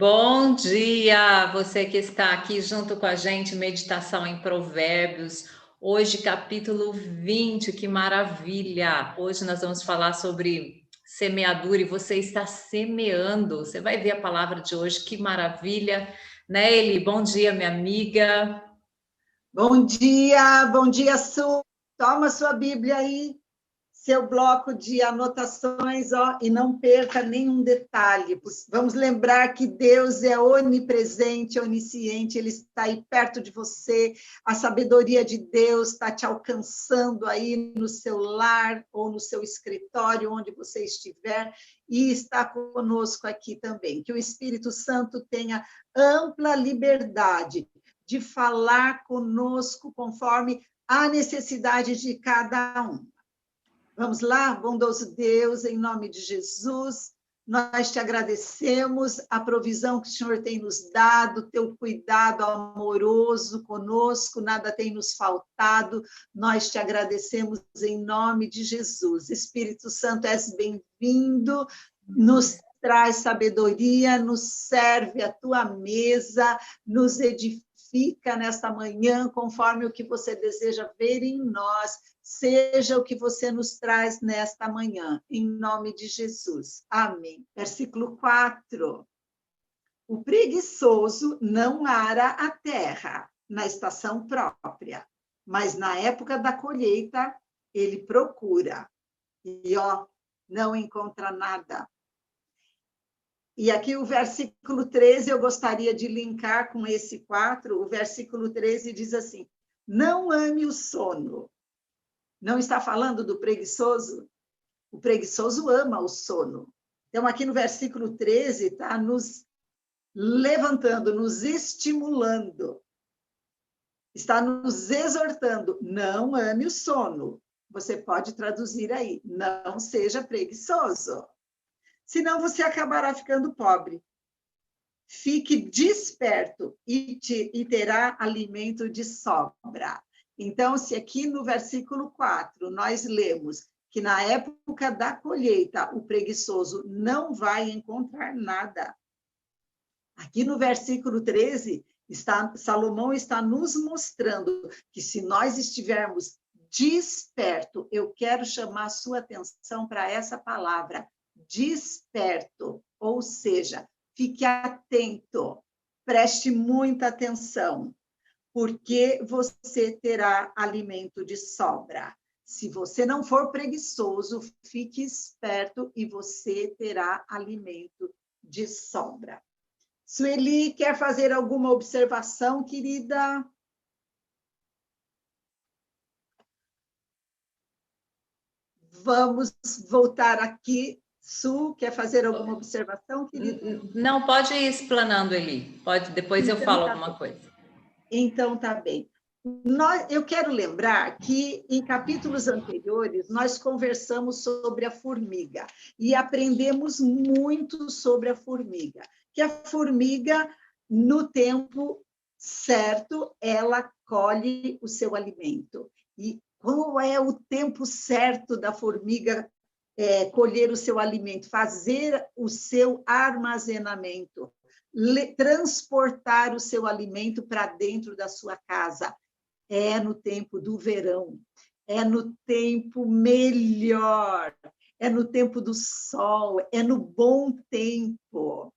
Bom dia, você que está aqui junto com a gente, meditação em Provérbios. Hoje, capítulo 20, que maravilha! Hoje nós vamos falar sobre semeadura e você está semeando. Você vai ver a palavra de hoje, que maravilha, né, Eli? Bom dia, minha amiga. Bom dia, Su. Toma sua Bíblia aí, seu bloco de anotações, ó, e não perca nenhum detalhe. Vamos lembrar que Deus é onipresente, onisciente, Ele está aí perto de você, a sabedoria de Deus está te alcançando aí no seu lar ou no seu escritório, onde você estiver, e está conosco aqui também. Que o Espírito Santo tenha ampla liberdade de falar conosco conforme a necessidade de cada um. Vamos lá, bondoso Deus, em nome de Jesus, nós te agradecemos a provisão que o Senhor tem nos dado, teu cuidado amoroso conosco, nada tem nos faltado, nós te agradecemos em nome de Jesus. Espírito Santo, és bem-vindo, nos traz sabedoria, nos serve a tua mesa, nos edifica nesta manhã, conforme o que você deseja ver em nós, seja o que você nos traz nesta manhã, em nome de Jesus. Amém. Versículo 4. O preguiçoso não ara a terra na estação própria, mas na época da colheita ele procura. E, não encontra nada. E aqui o versículo 13, eu gostaria de linkar com esse 4, o versículo 13 diz assim, não ame o sono. Não está falando do preguiçoso? O preguiçoso ama o sono. Então, aqui no versículo 13, está nos levantando, nos estimulando, está nos exortando, não ame o sono. Você pode traduzir aí, não seja preguiçoso. Senão você acabará ficando pobre. Fique desperto e terá alimento de sobra. Então, se aqui no versículo 4 nós lemos que na época da colheita o preguiçoso não vai encontrar nada, aqui no versículo 13, Salomão está nos mostrando que se nós estivermos desperto, eu quero chamar a sua atenção para essa palavra, desperto, ou seja, fique atento, preste muita atenção, porque você terá alimento de sobra. Se você não for preguiçoso, fique esperto e você terá alimento de sobra. Sueli, quer fazer alguma observação, querida? Vamos voltar aqui. Su, quer fazer alguma observação, querida? Não, pode ir explanando, Eli. Depois eu falo alguma coisa. Então, tá bem. Eu quero lembrar que, em capítulos anteriores, nós conversamos sobre a formiga e aprendemos muito sobre a formiga, que a formiga, no tempo certo, ela colhe o seu alimento. E qual é o tempo certo da formiga colher o seu alimento? Fazer o seu armazenamento, transportar o seu alimento para dentro da sua casa. É no tempo do verão, é no tempo melhor, é no tempo do sol, é no bom tempo.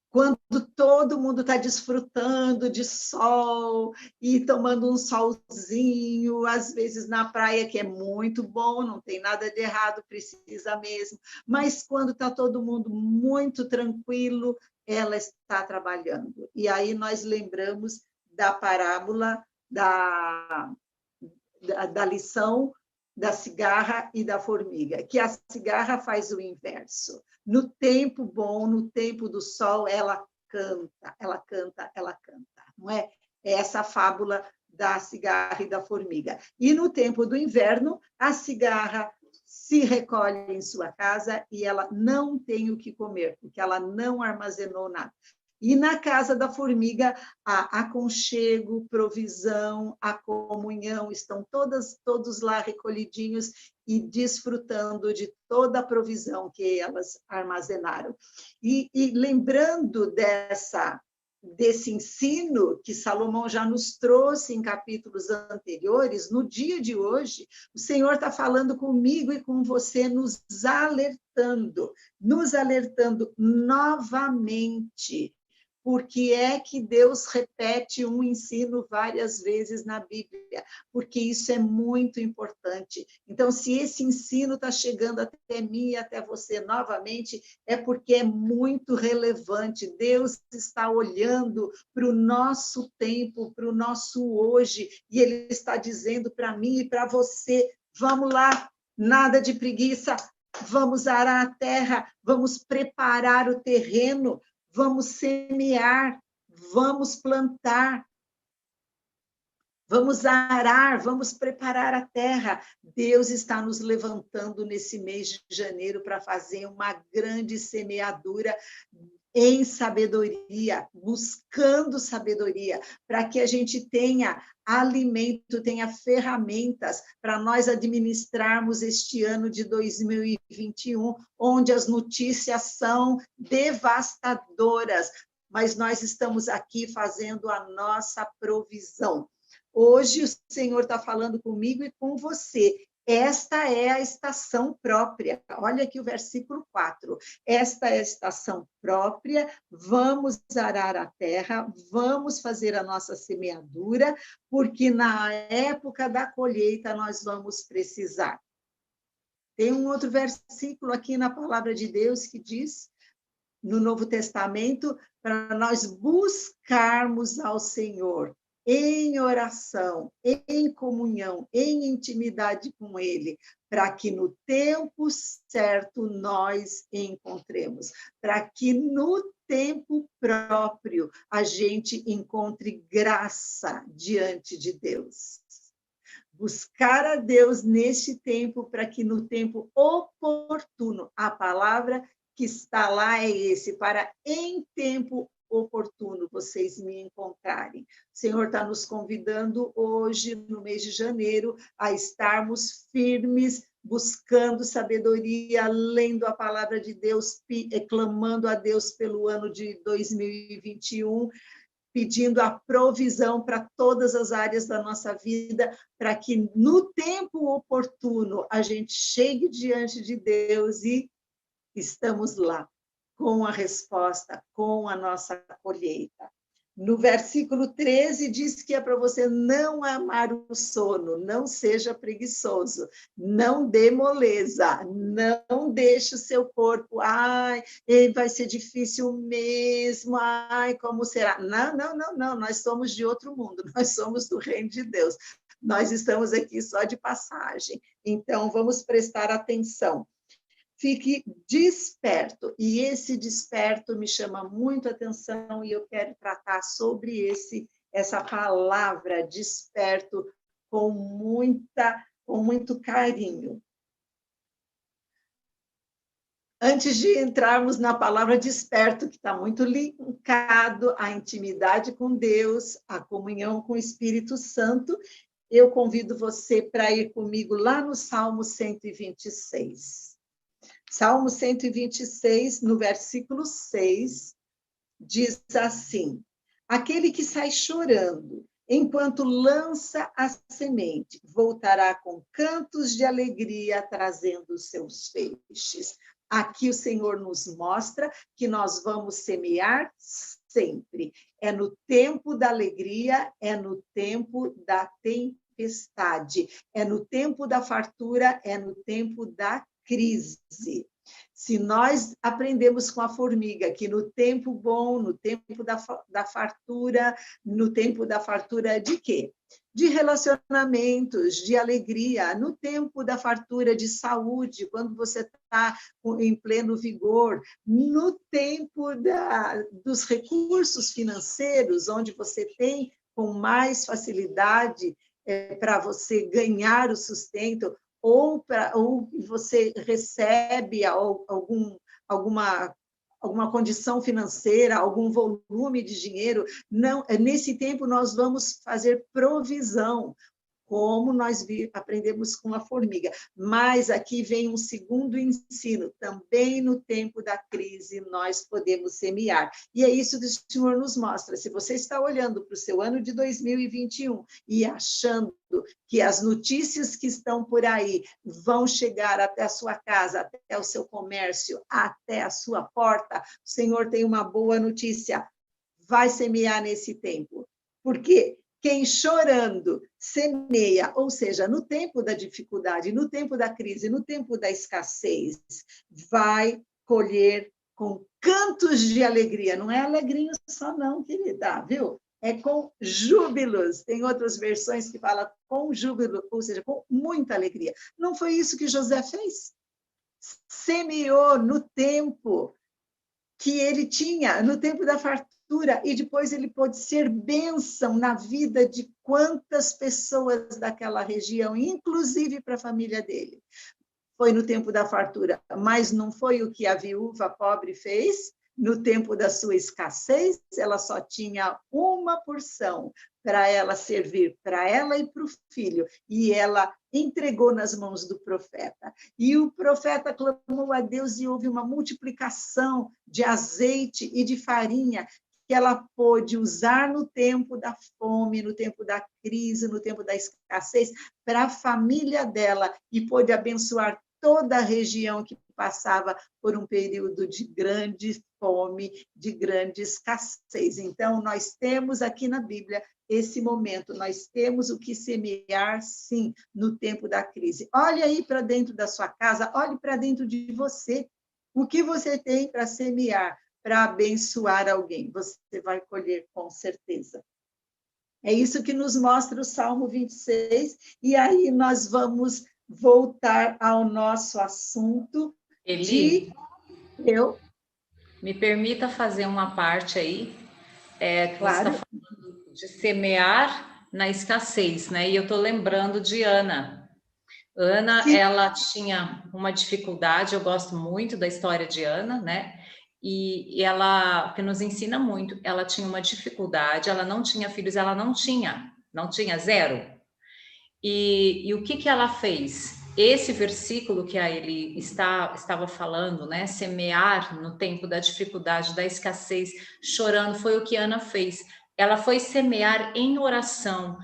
Quando todo mundo está desfrutando de sol e tomando um solzinho, às vezes na praia, que é muito bom, não tem nada de errado, precisa mesmo, mas quando está todo mundo muito tranquilo, ela está trabalhando. E aí nós lembramos da parábola da lição da cigarra e da formiga, que a cigarra faz o inverso. No tempo bom, no tempo do sol, ela canta, ela canta, ela canta. Não é? É essa fábula da cigarra e da formiga. E no tempo do inverno, a cigarra se recolhe em sua casa e ela não tem o que comer, porque ela não armazenou nada. E na casa da formiga, há aconchego, provisão, a comunhão, estão todos lá recolhidinhos e desfrutando de toda a provisão que elas armazenaram. E lembrando desse ensino que Salomão já nos trouxe em capítulos anteriores, no dia de hoje, o Senhor está falando comigo e com você, nos alertando novamente. Por que é que Deus repete um ensino várias vezes na Bíblia? Porque isso é muito importante. Então, se esse ensino está chegando até mim e até você novamente, é porque é muito relevante. Deus está olhando para o nosso tempo, para o nosso hoje, e Ele está dizendo para mim e para você: vamos lá, nada de preguiça, vamos arar a terra, vamos preparar o terreno, vamos semear, vamos plantar, vamos arar, vamos preparar a terra. Deus está nos levantando nesse mês de janeiro para fazer uma grande semeadura em sabedoria, buscando sabedoria, para que a gente tenha alimento, tenha ferramentas para nós administrarmos este ano de 2021, onde as notícias são devastadoras, mas nós estamos aqui fazendo a nossa provisão. Hoje o Senhor está falando comigo e com você. Esta é a estação própria. Olha aqui o versículo 4. Esta é a estação própria, vamos arar a terra, vamos fazer a nossa semeadura, porque na época da colheita nós vamos precisar. Tem um outro versículo aqui na palavra de Deus que diz, no Novo Testamento, para nós buscarmos ao Senhor em oração, em comunhão, em intimidade com Ele, para que no tempo certo nós encontremos, para que no tempo próprio a gente encontre graça diante de Deus. Buscar a Deus neste tempo, para que no tempo oportuno, a palavra que está lá é esse, para em tempo oportuno vocês me encontrarem. O Senhor está nos convidando hoje, no mês de janeiro, a estarmos firmes, buscando sabedoria, lendo a palavra de Deus, clamando a Deus pelo ano de 2021, pedindo a provisão para todas as áreas da nossa vida, para que no tempo oportuno a gente chegue diante de Deus e estamos lá, com a resposta, com a nossa colheita. No versículo 13 diz que é para você não amar o sono, não seja preguiçoso, não dê moleza, não deixe o seu corpo, ai, vai ser difícil mesmo, ai, como será? Não, nós somos de outro mundo, nós somos do reino de Deus, nós estamos aqui só de passagem, então vamos prestar atenção. Fique desperto, e esse desperto me chama muito a atenção e eu quero tratar sobre essa palavra desperto com muito carinho. Antes de entrarmos na palavra desperto, que está muito linkado à intimidade com Deus, à comunhão com o Espírito Santo, eu convido você para ir comigo lá no Salmo 126. Salmo 126, no versículo 6, diz assim: aquele que sai chorando, enquanto lança a semente, voltará com cantos de alegria, trazendo os seus feixes. Aqui o Senhor nos mostra que nós vamos semear sempre. É no tempo da alegria, é no tempo da tempestade, é no tempo da fartura, é no tempo da crise. Se nós aprendemos com a formiga que no tempo bom, no tempo da fartura, no tempo da fartura de quê? De relacionamentos, de alegria, no tempo da fartura de saúde, quando você está em pleno vigor, no tempo dos recursos financeiros, onde você tem com mais facilidade para você ganhar o sustento, ou você recebe alguma alguma condição financeira, algum volume de dinheiro. Não, nesse tempo nós vamos fazer provisão, como nós aprendemos com a formiga. Mas aqui vem um segundo ensino, também no tempo da crise nós podemos semear. E é isso que o Senhor nos mostra. Se você está olhando para o seu ano de 2021 e achando que as notícias que estão por aí vão chegar até a sua casa, até o seu comércio, até a sua porta, o Senhor tem uma boa notícia. Vai semear nesse tempo. Por quê? Quem chorando semeia, ou seja, no tempo da dificuldade, no tempo da crise, no tempo da escassez, vai colher com cantos de alegria. Não é alegrinho só não, querida, viu? É com júbilos. Tem outras versões que falam com júbilo, ou seja, com muita alegria. Não foi isso que José fez? Semeou no tempo que ele tinha, no tempo da fartura, e depois ele pôde ser bênção na vida de quantas pessoas daquela região, inclusive para a família dele. Foi no tempo da fartura, mas não foi o que a viúva pobre fez? No tempo da sua escassez, ela só tinha uma porção para ela servir, para ela e para o filho, e ela entregou nas mãos do profeta. E o profeta clamou a Deus e houve uma multiplicação de azeite e de farinha que ela pôde usar no tempo da fome, no tempo da crise, no tempo da escassez, para a família dela, e pôde abençoar toda a região que passava por um período de grande fome, de grande escassez. Então, nós temos aqui na Bíblia esse momento, nós temos o que semear, sim, no tempo da crise. Olhe aí para dentro da sua casa, olhe para dentro de você. O que você tem para semear, para abençoar alguém? Você vai colher com certeza. É isso que nos mostra o Salmo 26, e aí nós vamos voltar ao nosso assunto Eli, eu. me permita fazer uma parte aí, que você está Claro. falando de semear na escassez, né? E eu estou lembrando de Ana. Ana, Sim. ela tinha uma dificuldade, eu gosto muito da história de Ana, né? E ela, que nos ensina muito, ela tinha uma dificuldade, ela não tinha filhos, ela não tinha zero. E o que ela fez? Esse versículo que a Eli estava falando, né? Semear no tempo da dificuldade, da escassez, chorando, foi o que Ana fez. Ela foi semear em oração.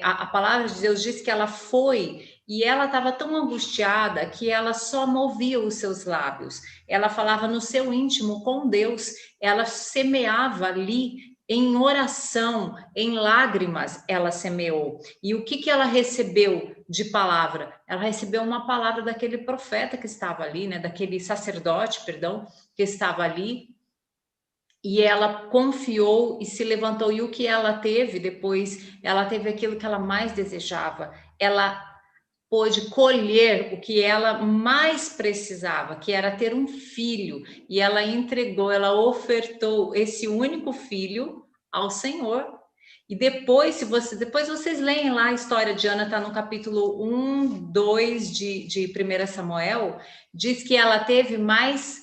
A palavra de Deus diz que ela foi e ela estava tão angustiada que ela só movia os seus lábios. Ela falava no seu íntimo com Deus. Ela semeava ali em oração, em lágrimas, ela semeou. E o que ela recebeu de palavra? Ela recebeu uma palavra daquele profeta que estava ali, né? Daquele sacerdote, perdão, que estava ali. E ela confiou e se levantou. E o que ela teve depois? Ela teve aquilo que ela mais desejava. Ela pôde colher o que ela mais precisava, que era ter um filho, e ela entregou, ela ofertou esse único filho ao Senhor. E depois, depois vocês leem lá a história de Ana, está no capítulo 1, 2 de 1 Samuel, diz que ela teve mais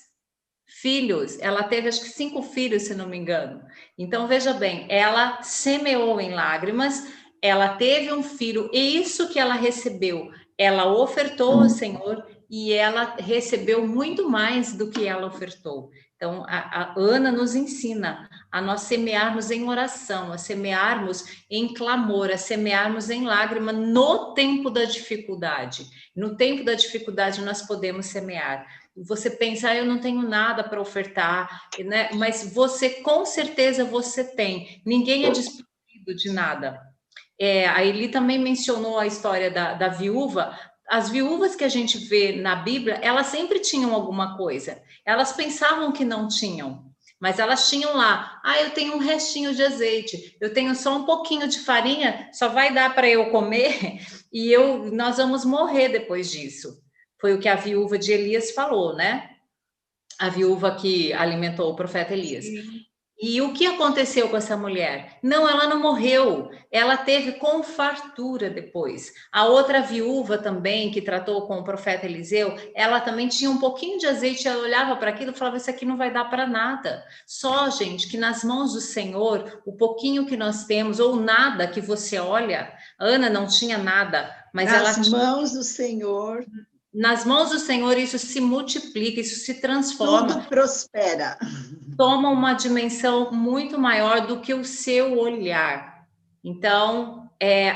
filhos, ela teve acho que 5 filhos, se não me engano. Então, veja bem, ela semeou em lágrimas, ela teve um filho, e isso que ela recebeu, ela ofertou ao Senhor e ela recebeu muito mais do que ela ofertou. Então, a Ana nos ensina a nós semearmos em oração, a semearmos em clamor, a semearmos em lágrima no tempo da dificuldade. No tempo da dificuldade, nós podemos semear. Você pensa, eu não tenho nada para ofertar, né? Mas você, com certeza, você tem. Ninguém é desprovido de nada. A Eli também mencionou a história da viúva. As viúvas que a gente vê na Bíblia, elas sempre tinham alguma coisa. Elas pensavam que não tinham, mas elas tinham lá. Eu tenho um restinho de azeite, eu tenho só um pouquinho de farinha, só vai dar para eu comer e nós vamos morrer depois disso. Foi o que a viúva de Elias falou, né? A viúva que alimentou o profeta Elias. Sim. E o que aconteceu com essa mulher? Não, ela não morreu, ela teve com fartura depois. A outra viúva também, que tratou com o profeta Eliseu, ela também tinha um pouquinho de azeite, ela olhava para aquilo e falava, isso aqui não vai dar para nada. Só, gente, que nas mãos do Senhor, o pouquinho que nós temos, ou nada que você olha, Ana não tinha nada, mas ela Nas mãos do Senhor, nas mãos do Senhor isso se multiplica, isso se transforma, tudo prospera. toma uma dimensão muito maior do que o seu olhar. Então,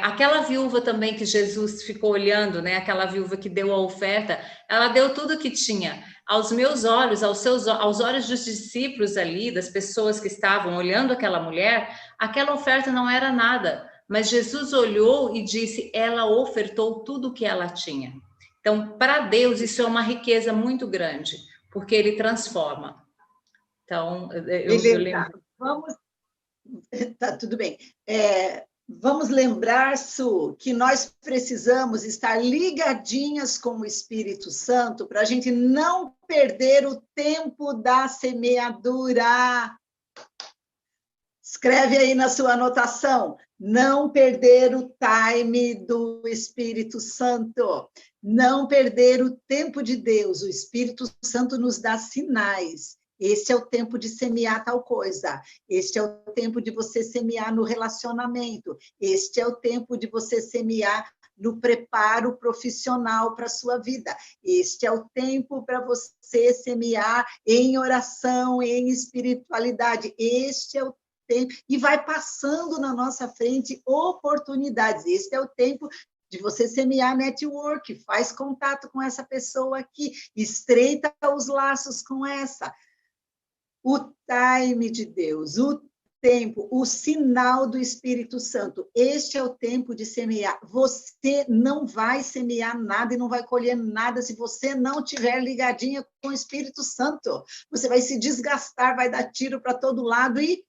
aquela viúva também que Jesus ficou olhando, né? Aquela viúva que deu a oferta, ela deu tudo que tinha. Aos meus olhos, aos olhos dos discípulos ali, das pessoas que estavam olhando aquela mulher, aquela oferta não era nada. Mas Jesus olhou e disse, ela ofertou tudo o que ela tinha. Então, para Deus, isso é uma riqueza muito grande, porque Ele transforma. Então, eu Beleza. lembro. Vamos, tá tudo bem. Vamos lembrar, Su, que nós precisamos estar ligadinhas com o Espírito Santo para a gente não perder o tempo da semeadura. Escreve aí na sua anotação, não perder o time do Espírito Santo, não perder o tempo de Deus. O Espírito Santo nos dá sinais. Este é o tempo de semear tal coisa. Este é o tempo de você semear no relacionamento. Este é o tempo de você semear no preparo profissional para a sua vida. Este é o tempo para você semear em oração, em espiritualidade. Este é o tempo, e vai passando na nossa frente oportunidades. Este é o tempo de você semear network, faz contato com essa pessoa aqui, estreita os laços com essa. O time de Deus, o tempo, o sinal do Espírito Santo. Este é o tempo de semear. Você não vai semear nada e não vai colher nada se você não tiver ligadinha com o Espírito Santo. Você vai se desgastar, vai dar tiro para todo lado e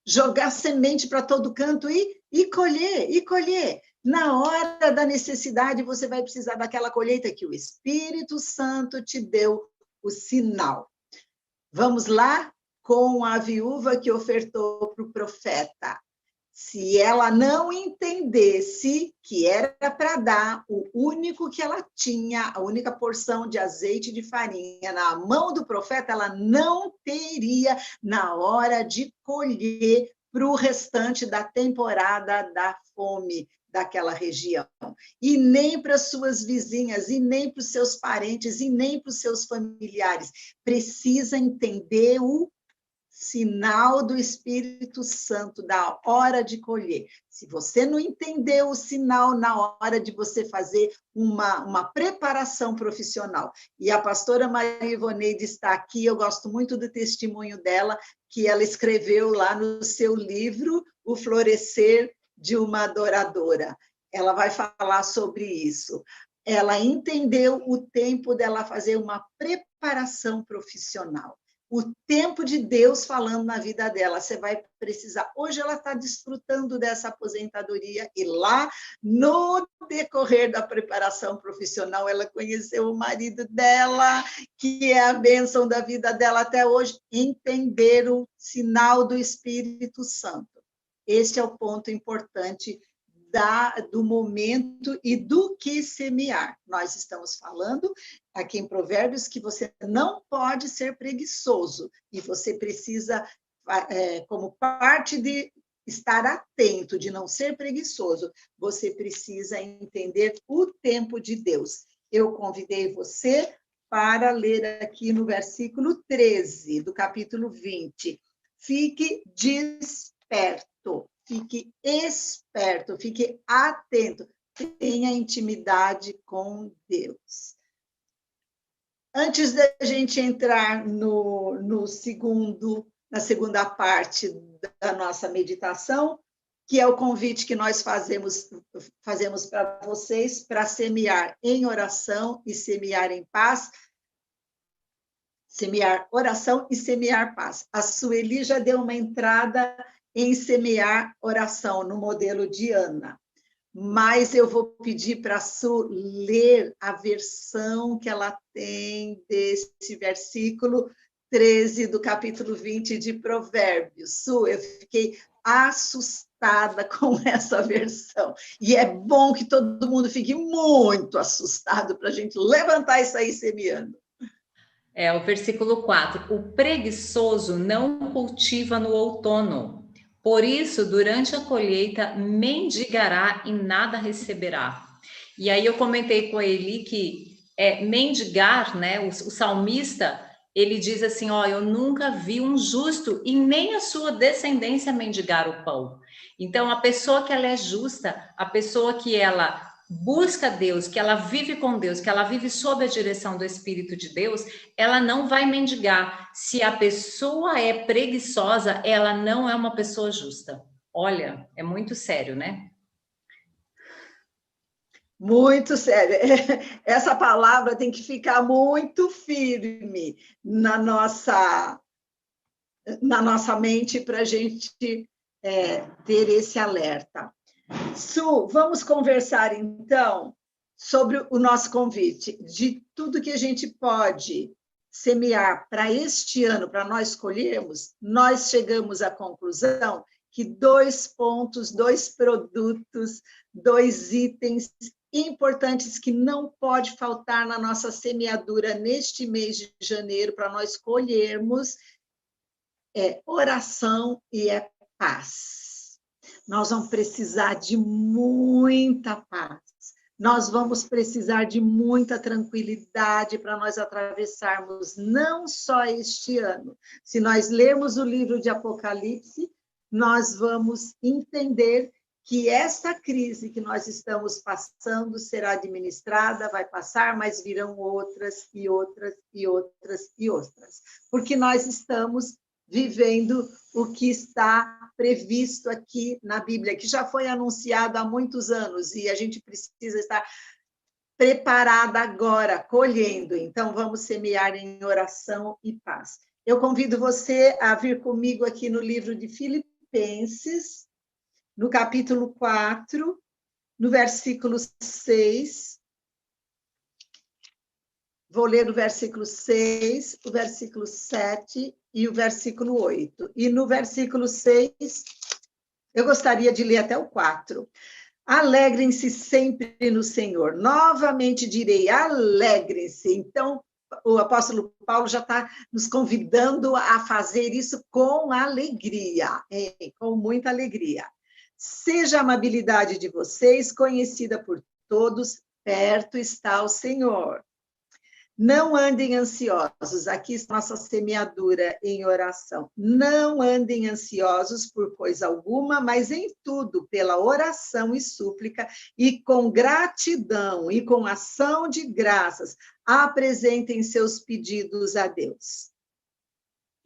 jogar semente para todo canto e colher, e colher. Na hora da necessidade, você vai precisar daquela colheita que o Espírito Santo te deu o sinal. Vamos lá com a viúva que ofertou para o profeta. Se ela não entendesse que era para dar o único que ela tinha, a única porção de azeite e de farinha na mão do profeta, ela não teria na hora de colher para o restante da temporada da fome daquela região. E nem para suas vizinhas, e nem para os seus parentes, e nem para os seus familiares. Precisa entender o sinal do Espírito Santo, da hora de colher. Se você não entendeu o sinal na hora de você fazer uma preparação profissional, e a pastora Maria Ivoneide está aqui, eu gosto muito do testemunho dela, que ela escreveu lá no seu livro, O Florescer de uma Adoradora. Ela vai falar sobre isso. Ela entendeu o tempo dela fazer uma preparação profissional. O tempo de Deus falando na vida dela, você vai precisar. Hoje ela está desfrutando dessa aposentadoria e lá, no decorrer da preparação profissional, ela conheceu o marido dela, que é a bênção da vida dela até hoje, entender o sinal do Espírito Santo. Este é o ponto importante do momento e do que semear. Nós estamos falando aqui em Provérbios que você não pode ser preguiçoso e você precisa, como parte de estar atento, de não ser preguiçoso, você precisa entender o tempo de Deus. Eu convidei você para ler aqui no versículo 13 do capítulo 20. Fique desperto. Fique esperto, fique atento, tenha intimidade com Deus. Antes da gente entrar na segunda parte da nossa meditação, que é o convite que nós fazemos para vocês, para semear em oração e semear em paz, semear oração e semear paz. A Sueli já deu uma entrada em semear oração, no modelo de Ana. Mas eu vou pedir para a Su ler a versão que ela tem desse versículo 13 do capítulo 20 de Provérbios. Su, eu fiquei assustada com essa versão. E é bom que todo mundo fique muito assustado para a gente levantar isso aí semeando. É o versículo 4. O preguiçoso não cultiva no outono, por isso, durante a colheita, mendigará e nada receberá. E aí eu comentei com ele que mendigar, né? O salmista, ele diz assim, ó, eu nunca vi um justo e nem a sua descendência mendigar o pão. Então, a pessoa que ela é justa, a pessoa que ela busca Deus, que ela vive com Deus, que ela vive sob a direção do Espírito de Deus, ela não vai mendigar. Se a pessoa é preguiçosa, ela não é uma pessoa justa. Olha, é muito sério, né? Muito sério. Essa palavra tem que ficar muito firme na nossa mente para a gente ter esse alerta. Su, vamos conversar então sobre o nosso convite, de tudo que a gente pode semear para este ano, para nós escolhermos, nós chegamos à conclusão que 2 pontos, 2 produtos, 2 itens importantes que não pode faltar na nossa semeadura neste mês de janeiro para nós colhermos é oração e é paz. Nós vamos precisar de muita paz. Nós vamos precisar de muita tranquilidade para nós atravessarmos não só este ano. Se nós lermos o livro de Apocalipse, nós vamos entender que esta crise que nós estamos passando será administrada, vai passar, mas virão outras e outras e outras e outras. Porque nós estamos vivendo o que está previsto aqui na Bíblia, que já foi anunciado há muitos anos, e a gente precisa estar preparada agora, colhendo. Então, vamos semear em oração e paz. Eu convido você a vir comigo aqui no livro de Filipenses, no capítulo 4, no versículo 6. Vou ler o versículo 6, o versículo 7 e o versículo 8. E no versículo 6, eu gostaria de ler até o 4. Alegrem-se sempre no Senhor. Novamente direi, alegrem-se. Então, o apóstolo Paulo já está nos convidando a fazer isso com alegria, com muita alegria. Seja a amabilidade de vocês conhecida por todos, perto está o Senhor. Não andem ansiosos, aqui está nossa semeadura em oração. Não andem ansiosos por coisa alguma, mas em tudo, pela oração e súplica, e com gratidão e com ação de graças, apresentem seus pedidos a Deus.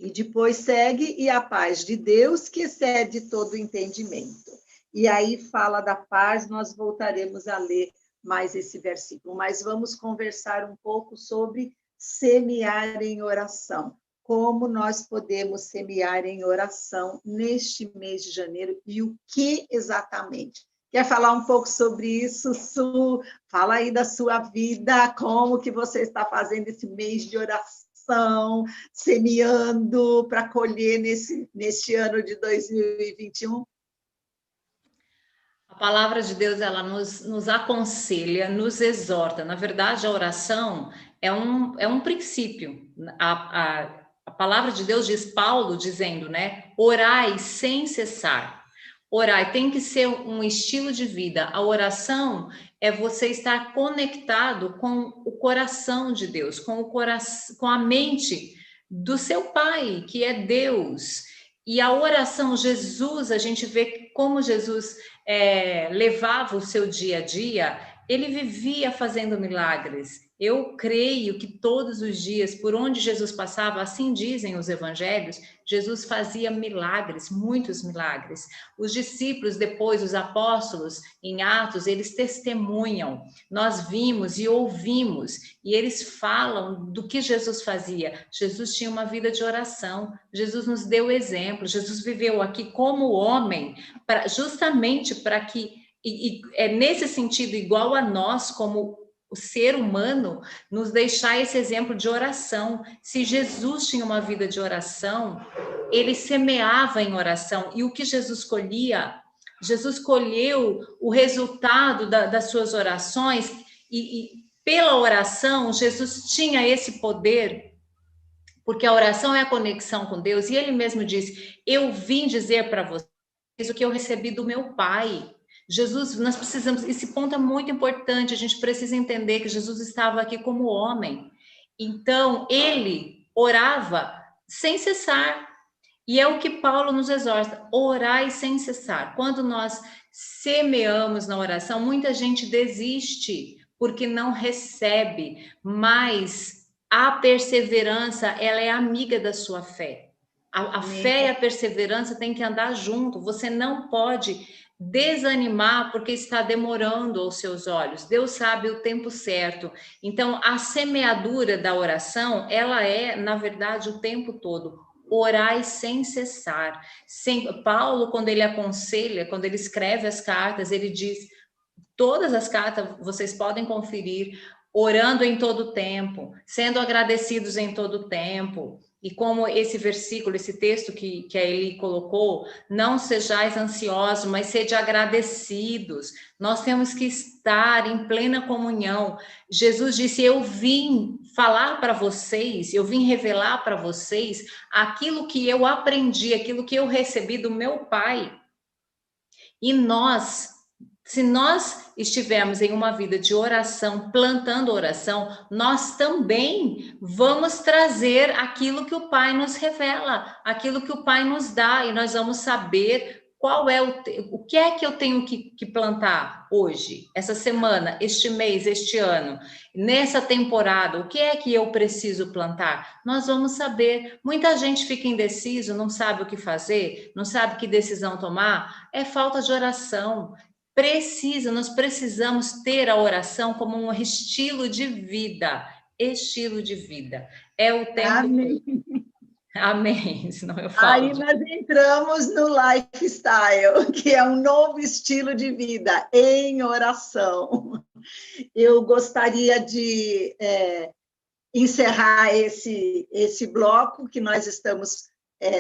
E depois segue, e a paz de Deus, que excede todo o entendimento. E aí fala da paz, nós voltaremos a ler mais esse versículo, mas vamos conversar um pouco sobre semear em oração. Como nós podemos semear em oração neste mês de janeiro e o que exatamente? Quer falar um pouco sobre isso, Su? Fala aí da sua vida, como que você está fazendo esse mês de oração, semeando para colher neste ano de 2021? A palavra de Deus, ela nos aconselha, nos exorta. Na verdade, a oração é um princípio. A palavra de Deus diz, Paulo dizendo, né? Orai sem cessar. Orai tem que ser um estilo de vida. A oração é você estar conectado com o coração de Deus, com a mente do seu Pai, que é Deus. E a oração, Jesus, a gente vê como Jesus levava o seu dia a dia, ele vivia fazendo milagres. Eu creio que todos os dias, por onde Jesus passava, assim dizem os evangelhos, Jesus fazia milagres, muitos milagres. Os discípulos, depois, os apóstolos, em Atos, eles testemunham. Nós vimos e ouvimos, e eles falam do que Jesus fazia. Jesus tinha uma vida de oração, Jesus nos deu exemplo, Jesus viveu aqui como homem, justamente para que, é nesse sentido, igual a nós, como o ser humano, nos deixar esse exemplo de oração. Se Jesus tinha uma vida de oração, ele semeava em oração, e o que Jesus colhia, Jesus colheu o resultado das suas orações, e pela oração, Jesus tinha esse poder, porque a oração é a conexão com Deus, e ele mesmo disse: eu vim dizer para vocês o que eu recebi do meu Pai. Jesus, nós precisamos, esse ponto é muito importante, a gente precisa entender que Jesus estava aqui como homem, então ele orava sem cessar, e é o que Paulo nos exorta: orai sem cessar. Quando nós semeamos na oração, muita gente desiste porque não recebe, mas a perseverança, ela é amiga da sua fé. A fé e a perseverança têm que andar junto. Você não pode desanimar porque está demorando aos seus olhos. Deus sabe o tempo certo. Então, a semeadura da oração, ela é, na verdade, o tempo todo. Orai sem cessar. Paulo, quando ele aconselha, quando ele escreve as cartas, ele diz: todas as cartas vocês podem conferir, orando em todo tempo, sendo agradecidos em todo tempo. E como esse versículo, esse texto que a Eli colocou: não sejais ansiosos, mas sede agradecidos. Nós temos que estar em plena comunhão. Jesus disse: eu vim falar para vocês, eu vim revelar para vocês aquilo que eu aprendi, aquilo que eu recebi do meu Pai. E nós, se nós estivermos em uma vida de oração, plantando oração, nós também vamos trazer aquilo que o Pai nos revela, aquilo que o Pai nos dá, e nós vamos saber qual é o que é que eu tenho que plantar hoje, essa semana, este mês, este ano, nessa temporada, o que é que eu preciso plantar? Nós vamos saber. Muita gente fica indeciso, não sabe o que fazer, não sabe que decisão tomar, é falta de oração. Nós precisamos ter a oração como um estilo de vida. Estilo de vida. É o tempo. Amém. Amém. Senão eu falo. Aí nós entramos no lifestyle, que é um novo estilo de vida em oração. Eu gostaria de encerrar esse bloco que nós estamos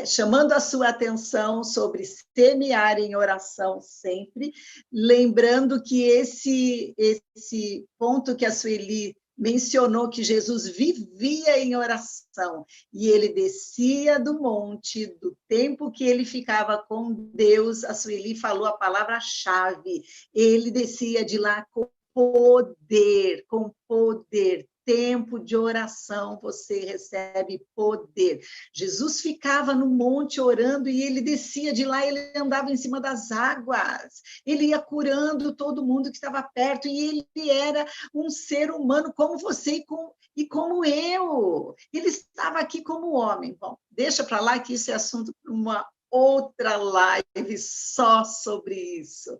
chamando a sua atenção sobre semear em oração sempre, lembrando que esse ponto que a Sueli mencionou, que Jesus vivia em oração, e ele descia do monte, do tempo que ele ficava com Deus, a Sueli falou a palavra-chave, ele descia de lá com poder, tempo de oração, você recebe poder. Jesus ficava no monte orando e ele descia de lá, ele andava em cima das águas, ele ia curando todo mundo que estava perto, e ele era um ser humano como você e como eu. Ele estava aqui como homem. Bom, deixa para lá que isso é assunto para uma outra live só sobre isso.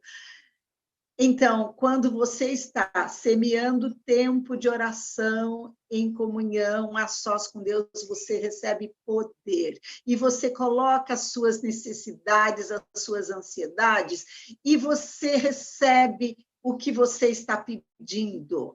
Então, quando você está semeando tempo de oração em comunhão, a sós com Deus, você recebe poder. E você coloca as suas necessidades, as suas ansiedades, e você recebe o que você está pedindo.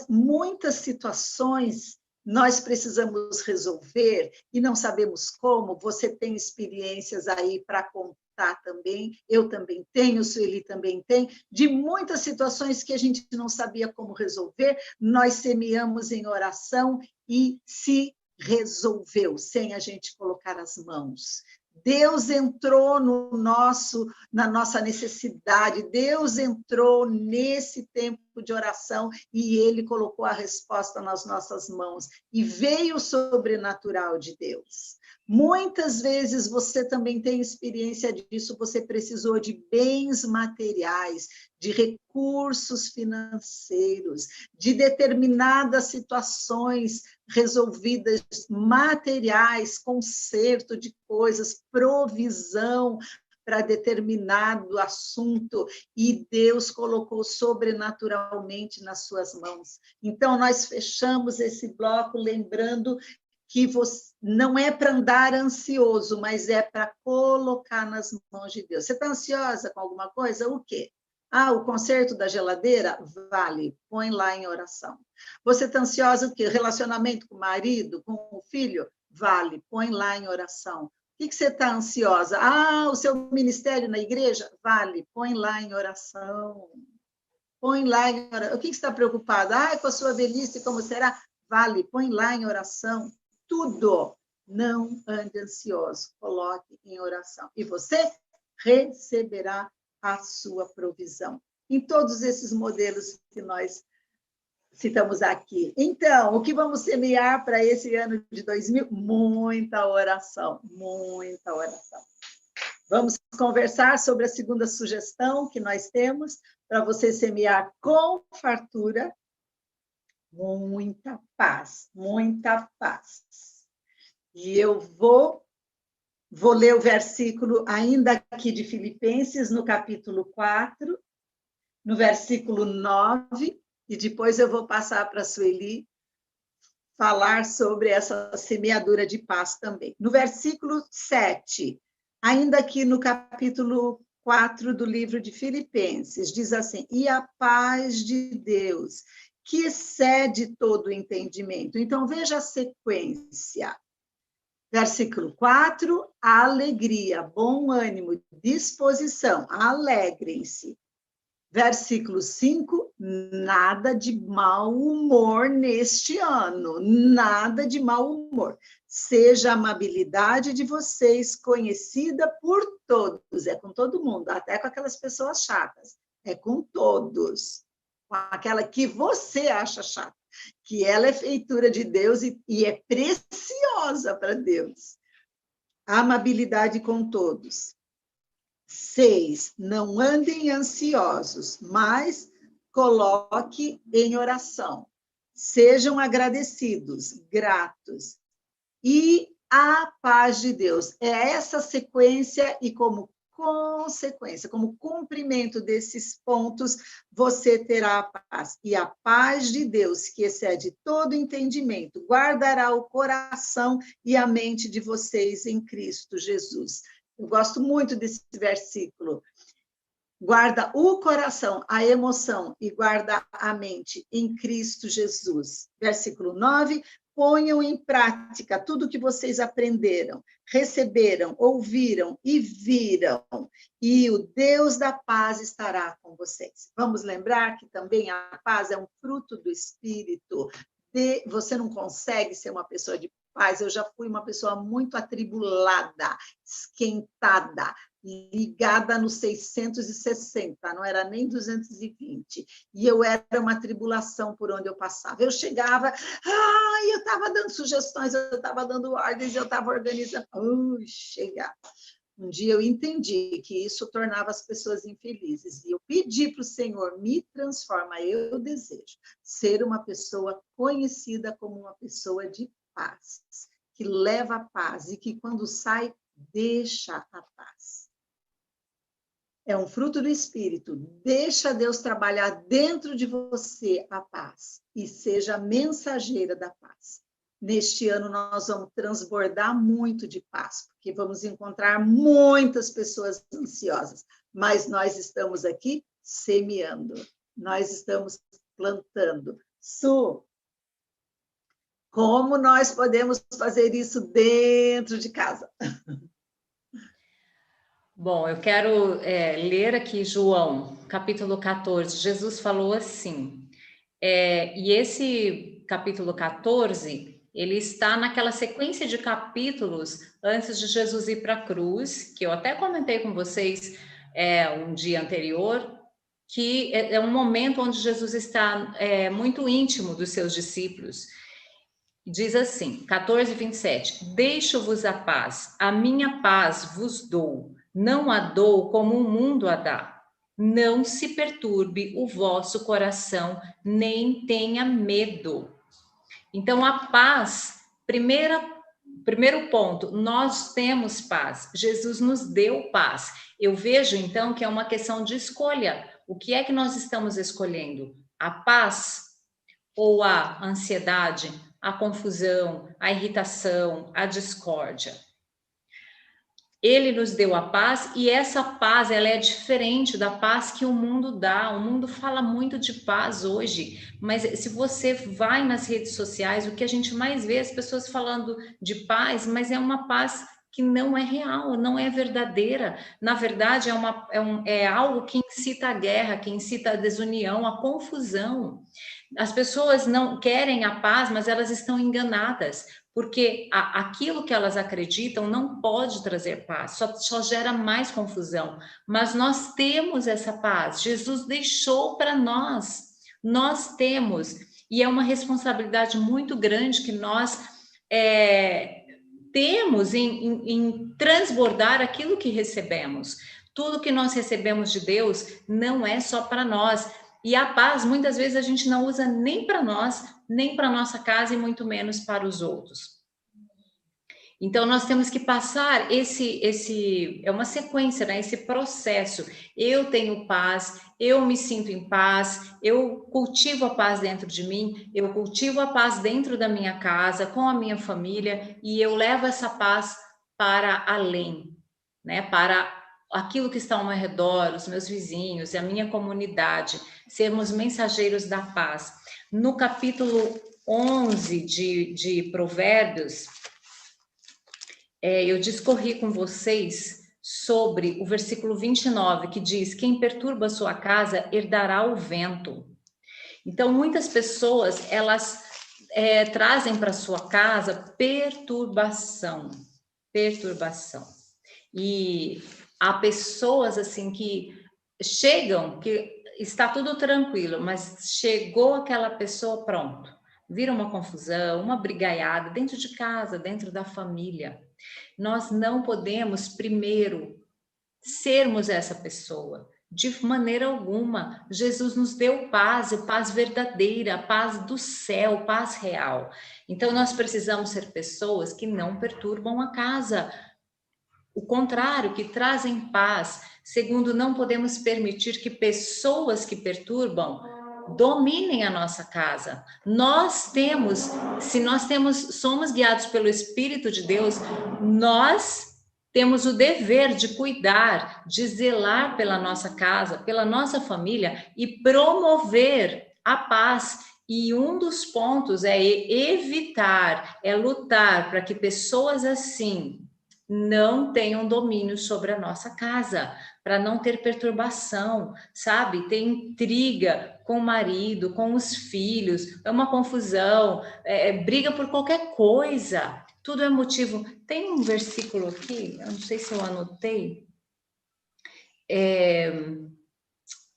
Muitas situações, nós precisamos resolver e não sabemos como. Você tem experiências aí para contar também, eu também tenho, Sueli também tem, de muitas situações que a gente não sabia como resolver, nós semeamos em oração e se resolveu, sem a gente colocar as mãos. Deus entrou na nossa necessidade, Deus entrou nesse tempo de oração e Ele colocou a resposta nas nossas mãos, e veio o sobrenatural de Deus. Muitas vezes você também tem experiência disso, você precisou de bens materiais, de recursos financeiros, de determinadas situações resolvidas, materiais, conserto de coisas, provisão para determinado assunto, e Deus colocou sobrenaturalmente nas suas mãos. Então, nós fechamos esse bloco lembrando que você, não é para andar ansioso, mas é para colocar nas mãos de Deus. Você está ansiosa com alguma coisa? O quê? Ah, o conserto da geladeira? Vale, põe lá em oração. Você está ansiosa o quê? Relacionamento com o marido, com o filho? Vale, põe lá em oração. O que você está ansiosa? Ah, o seu ministério na igreja? Vale, põe lá em oração. Põe lá em oração. O que você está preocupada? Ah, com a sua velhice, como será? Vale, põe lá em oração. Tudo. Não ande ansioso, coloque em oração. E você receberá a sua provisão. Em todos esses modelos que nós citamos aqui. Então, o que vamos semear para esse ano de 2000? Muita oração, muita oração. Vamos conversar sobre a segunda sugestão que nós temos para você semear com fartura. Muita paz, muita paz. E eu vou ler o versículo ainda aqui de Filipenses, no capítulo 4, no versículo 9, e depois eu vou passar para a Sueli falar sobre essa semeadura de paz também. No versículo 7, ainda aqui no capítulo 4 do livro de Filipenses, diz assim: e a paz de Deus, que excede todo o entendimento. Então, veja a sequência. Versículo 4, alegria, bom ânimo, disposição, alegrem-se. Versículo 5, nada de mau humor neste ano, nada de mau humor. Seja a amabilidade de vocês conhecida por todos, é com todo mundo, até com aquelas pessoas chatas, é com todos, com aquela que você acha chata, que ela é feitura de Deus e é preciosa para Deus. A amabilidade com todos. 6, não andem ansiosos, mas coloque em oração. Sejam agradecidos, gratos. E a paz de Deus. É essa sequência e como consequência, como cumprimento desses pontos, você terá a paz. E a paz de Deus, que excede todo entendimento, guardará o coração e a mente de vocês em Cristo Jesus. Eu gosto muito desse versículo. Guarda o coração, a emoção e guarda a mente em Cristo Jesus. Versículo 9. Ponham em prática tudo que vocês aprenderam, receberam, ouviram e viram, e o Deus da paz estará com vocês. Vamos lembrar que também a paz é um fruto do Espírito. Você não consegue ser uma pessoa de paz. Eu já fui uma pessoa muito atribulada, esquentada, ligada no 660, não era nem 220. E eu era uma tribulação por onde eu passava. Eu chegava, eu estava dando sugestões, eu estava dando ordens, eu estava organizando. Chegava. Um dia eu entendi que isso tornava as pessoas infelizes. E eu pedi para o Senhor, me transforma. Eu desejo ser uma pessoa conhecida como uma pessoa de paz, que leva a paz e que quando sai, deixa a paz. É um fruto do Espírito. Deixa Deus trabalhar dentro de você a paz e seja mensageira da paz. Neste ano nós vamos transbordar muito de paz, porque vamos encontrar muitas pessoas ansiosas, mas nós estamos aqui semeando, nós estamos plantando. Su, como nós podemos fazer isso dentro de casa? Bom, eu quero ler aqui João, capítulo 14. Jesus falou assim, e esse capítulo 14, ele está naquela sequência de capítulos antes de Jesus ir para a cruz, que eu até comentei com vocês um dia anterior, que é um momento onde Jesus está muito íntimo dos seus discípulos. Diz assim, 14:27, deixo-vos a paz, a minha paz vos dou, não a dou como o mundo a dá. Não se perturbe o vosso coração, nem tenha medo. Então, a paz, primeiro ponto, nós temos paz. Jesus nos deu paz. Eu vejo, então, que é uma questão de escolha. O que é que nós estamos escolhendo? A paz ou a ansiedade, a confusão, a irritação, a discórdia? Ele nos deu a paz, e essa paz, ela é diferente da paz que o mundo dá. O mundo fala muito de paz hoje, mas se você vai nas redes sociais, o que a gente mais vê é as pessoas falando de paz, mas é uma paz que não é real, não é verdadeira. Na verdade, é algo que incita a guerra, que incita a desunião, a confusão. As pessoas não querem a paz, mas elas estão enganadas, porque aquilo que elas acreditam não pode trazer paz, só gera mais confusão. Mas nós temos essa paz, Jesus deixou para nós temos, e é uma responsabilidade muito grande que nós temos em transbordar aquilo que recebemos. Tudo que nós recebemos de Deus não é só para nós. E a paz, muitas vezes, a gente não usa nem para nós, nem para nossa casa, e muito menos para os outros. Então, nós temos que passar é uma sequência, né? Esse processo. Eu tenho paz, eu me sinto em paz, eu cultivo a paz dentro de mim, eu cultivo a paz dentro da minha casa, com a minha família, e eu levo essa paz para além, né? Para aquilo que está ao meu redor, os meus vizinhos, a minha comunidade, sermos mensageiros da paz. No capítulo 11 de Provérbios, eu discorri com vocês sobre o versículo 29, que diz: quem perturba a sua casa herdará o vento. Então, muitas pessoas, elas trazem para sua casa perturbação. E há pessoas assim que chegam, que está tudo tranquilo, mas chegou aquela pessoa, pronto, vira uma confusão, uma brigaiada dentro de casa, dentro da família. Nós não podemos, primeiro, sermos essa pessoa. De maneira alguma. Jesus nos deu paz, paz verdadeira, paz do céu, paz real. Então, nós precisamos ser pessoas que não perturbam a casa. O contrário, que trazem paz. Segundo, não podemos permitir que pessoas que perturbam dominem a nossa casa. Somos guiados pelo Espírito de Deus, nós temos o dever de cuidar, de zelar pela nossa casa, pela nossa família e promover a paz. E um dos pontos é evitar, lutar para que pessoas assim não tenham domínio sobre a nossa casa, para não ter perturbação, sabe? Ter intriga com o marido, com os filhos, é uma confusão, briga por qualquer coisa, tudo é motivo. Tem um versículo aqui, eu não sei se eu anotei,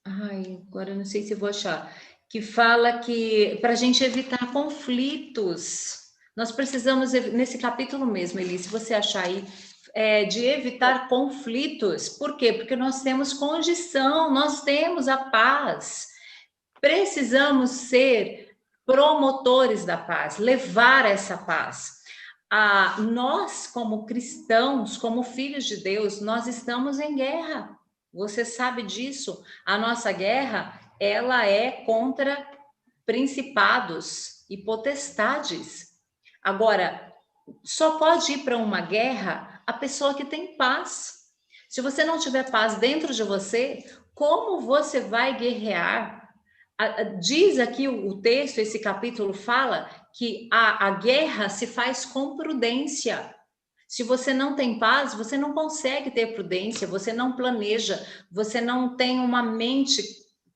agora eu não sei se eu vou achar, que fala que para a gente evitar conflitos, nós precisamos, nesse capítulo mesmo, Eli, se você achar aí, de evitar conflitos. Por quê? Porque nós temos condição, nós temos a paz. Precisamos ser promotores da paz, levar essa paz. Nós, como cristãos, como filhos de Deus, nós estamos em guerra. Você sabe disso. A nossa guerra, ela é contra principados e potestades. Agora, só pode ir para uma guerra a pessoa que tem paz. Se você não tiver paz dentro de você, como você vai guerrear? Diz aqui o texto, esse capítulo fala que a guerra se faz com prudência. Se você não tem paz, você não consegue ter prudência, você não planeja, você não tem uma mente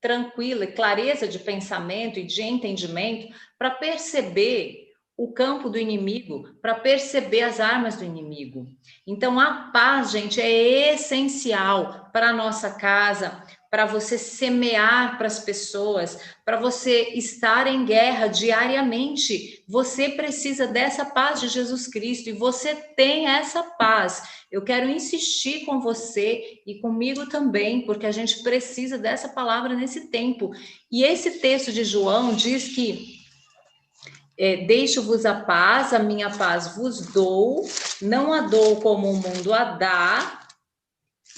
tranquila e clareza de pensamento e de entendimento para perceber o campo do inimigo, para perceber as armas do inimigo. Então, a paz, gente, é essencial para a nossa casa, para você semear para as pessoas, para você estar em guerra diariamente. Você precisa dessa paz de Jesus Cristo e você tem essa paz. Eu quero insistir com você e comigo também, porque a gente precisa dessa palavra nesse tempo. E esse texto de João diz que deixo-vos a paz, a minha paz vos dou, não a dou como o mundo a dá.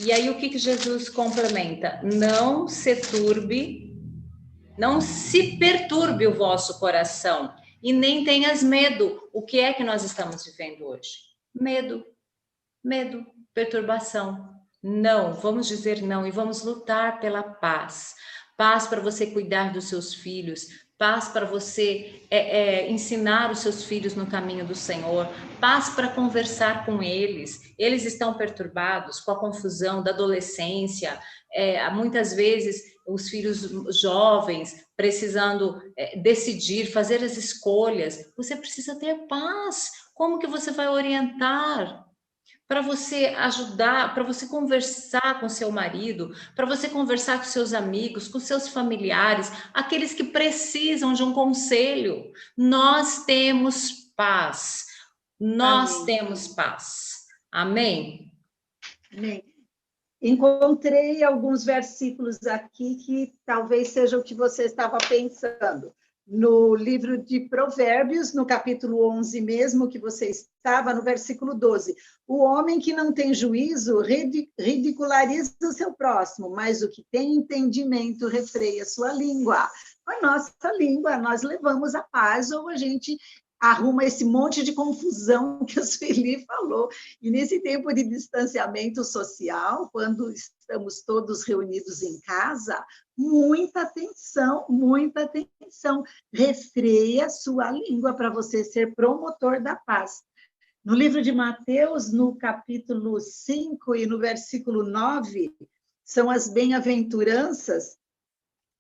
E aí o que Jesus complementa? Não se perturbe o vosso coração e nem tenhas medo. O que é que nós estamos vivendo hoje? Medo. Medo, perturbação. Não, vamos dizer não e vamos lutar pela paz. Paz para você cuidar dos seus filhos, paz para você ensinar os seus filhos no caminho do Senhor, paz para conversar com eles. Eles estão perturbados com a confusão da adolescência, muitas vezes os filhos jovens precisando decidir, fazer as escolhas. Você precisa ter paz. Como que você vai orientar? Para você ajudar, para você conversar com seu marido, para você conversar com seus amigos, com seus familiares, aqueles que precisam de um conselho. Nós temos paz. Nós Amém. temos paz. Amém? Amém. Encontrei alguns versículos aqui que talvez seja o que você estava pensando. No livro de Provérbios, no capítulo 11 mesmo, que você estava, no versículo 12. O homem que não tem juízo ridiculariza o seu próximo, mas o que tem entendimento refreia sua língua. Com a nossa língua, nós levamos a paz, ou a gente arruma esse monte de confusão que a Sueli falou. E nesse tempo de distanciamento social, quando estamos todos reunidos em casa, muita atenção, muita atenção. Refreia sua língua para você ser promotor da paz. No livro de Mateus, no capítulo 5 e no versículo 9, são as bem-aventuranças.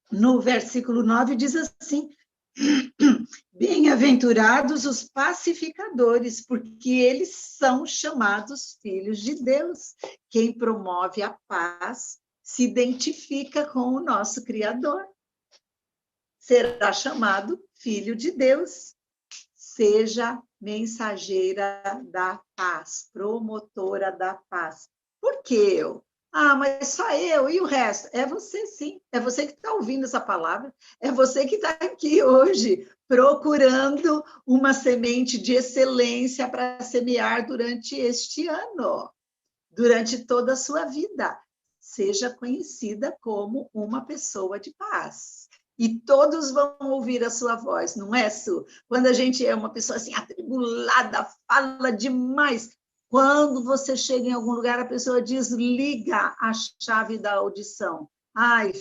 No versículo 9 diz assim: bem-aventurados os pacificadores, porque eles são chamados filhos de Deus. Quem promove a paz se identifica com o nosso Criador. Será chamado filho de Deus. Seja mensageira da paz, promotora da paz. Por que eu? Ah, mas só eu e o resto? É você, sim. É você que está ouvindo essa palavra. É você que está aqui hoje procurando uma semente de excelência para semear durante este ano, durante toda a sua vida. Seja conhecida como uma pessoa de paz. E todos vão ouvir a sua voz, não é, Su? Quando a gente é uma pessoa assim, atribulada, fala demais. Quando você chega em algum lugar, a pessoa desliga a chave da audição. Ai,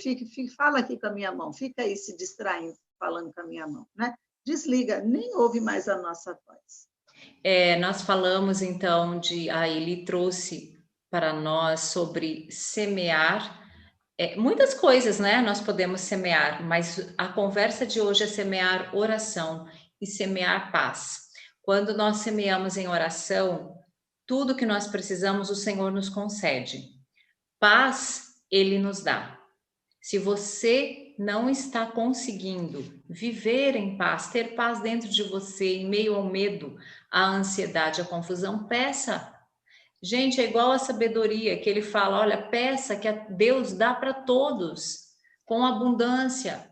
fala aqui com a minha mão, fica aí se distraindo, falando com a minha mão, né? Desliga, nem ouve mais a nossa voz. Nós falamos, então, ele trouxe para nós sobre semear. Muitas coisas, né? Nós podemos semear, mas a conversa de hoje é semear oração e semear paz. Quando nós semeamos em oração, tudo que nós precisamos, o Senhor nos concede. Paz, Ele nos dá. Se você não está conseguindo viver em paz, ter paz dentro de você, em meio ao medo, à ansiedade, à confusão, peça. Gente, é igual a sabedoria que ele fala, olha, peça que Deus dá para todos, com abundância.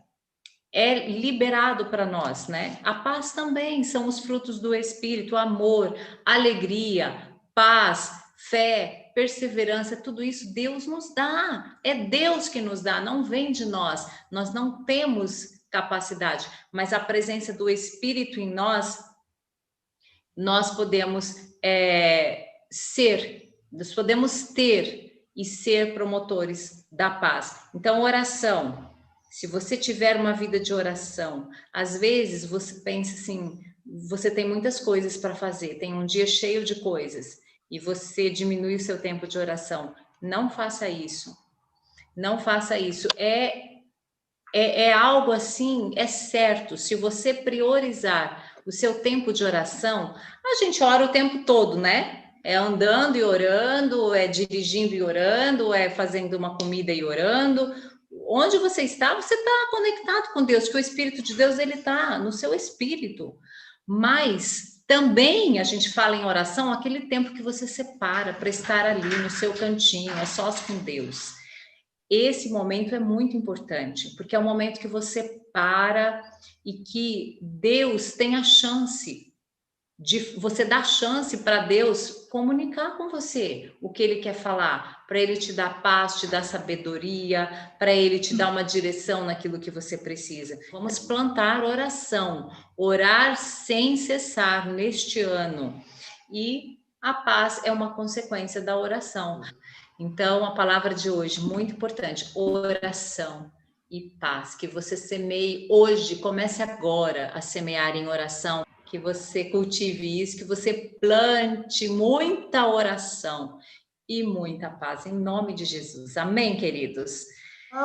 É liberado para nós, né? A paz também são os frutos do Espírito, amor, alegria, paz, fé, perseverança, tudo isso Deus nos dá. É Deus que nos dá, não vem de nós. Nós não temos capacidade, mas a presença do Espírito em nós podemos nós podemos ter e ser promotores da paz. Então, oração. Se você tiver uma vida de oração, às vezes você pensa assim, você tem muitas coisas para fazer, tem um dia cheio de coisas, e você diminui o seu tempo de oração. Não faça isso. Não faça isso. É algo assim, é certo. Se você priorizar o seu tempo de oração, a gente ora o tempo todo, né? É andando e orando, é dirigindo e orando, é fazendo uma comida e orando. Onde você está conectado com Deus, que o Espírito de Deus, ele está no seu espírito. Mas também a gente fala em oração, aquele tempo que você separa para estar ali no seu cantinho, a sós com Deus. Esse momento é muito importante, porque é o momento que você para e que Deus tem a chance você dar chance para Deus comunicar com você o que Ele quer falar, para Ele te dar paz, te dar sabedoria, para Ele te dar uma direção naquilo que você precisa. Vamos plantar oração, orar sem cessar neste ano. E A paz é uma consequência da oração. Então, a palavra de hoje, muito importante, oração e paz. Que você semeie hoje, comece agora a semear em oração, que você cultive isso, que você plante muita oração e muita paz, em nome de Jesus. Amém, queridos?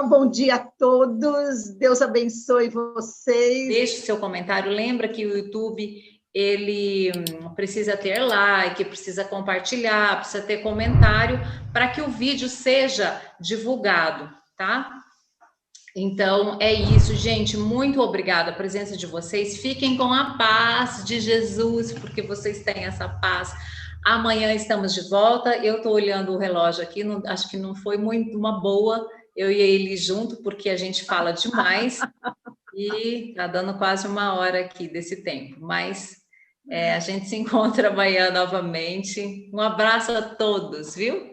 Bom dia a todos, Deus abençoe vocês. Deixe seu comentário. Lembra que o YouTube ele precisa ter like, precisa compartilhar, precisa ter comentário para que o vídeo seja divulgado, tá? Então é isso, gente. Muito obrigada a presença de vocês. Fiquem com a paz de Jesus, porque vocês têm essa paz. Amanhã estamos de volta. Eu estou olhando o relógio aqui, acho que não foi muito uma boa eu e ele junto, porque a gente fala demais. E tá dando quase 1 hora aqui desse tempo, mas a gente se encontra amanhã novamente. Um abraço a todos, viu?